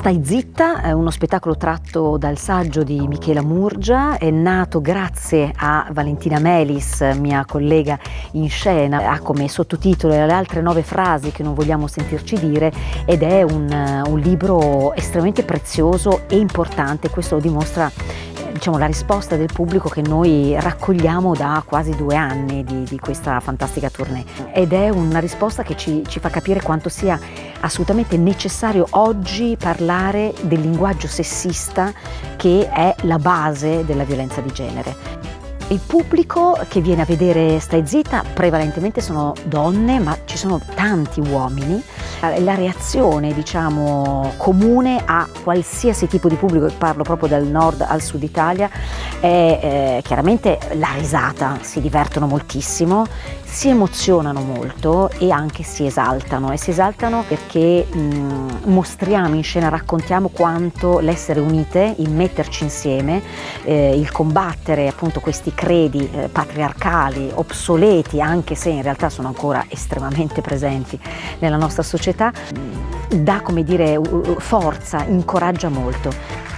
Stai zitta è uno spettacolo tratto dal saggio di Michela Murgia, è nato grazie a Valentina Melis, mia collega in scena, ha come sottotitolo Le altre 9 frasi che non vogliamo sentirci dire, ed è un libro estremamente prezioso e importante. Questo lo dimostra la risposta del pubblico che noi raccogliamo da quasi 2 anni di questa fantastica tournée, ed è una risposta che ci fa capire quanto sia assolutamente necessario oggi parlare del linguaggio sessista, che è la base della violenza di genere. Il pubblico che viene a vedere Stai zitta prevalentemente sono donne, ma ci sono tanti uomini. La reazione, comune a qualsiasi tipo di pubblico, e parlo proprio dal nord al sud Italia, è chiaramente la risata. Si divertono moltissimo, si emozionano molto e anche si esaltano. E si esaltano perché mostriamo in scena, raccontiamo quanto l'essere unite, il metterci insieme, il combattere appunto questi credi patriarcali, obsoleti, anche se in realtà sono ancora estremamente presenti nella nostra società, dà forza, incoraggia molto.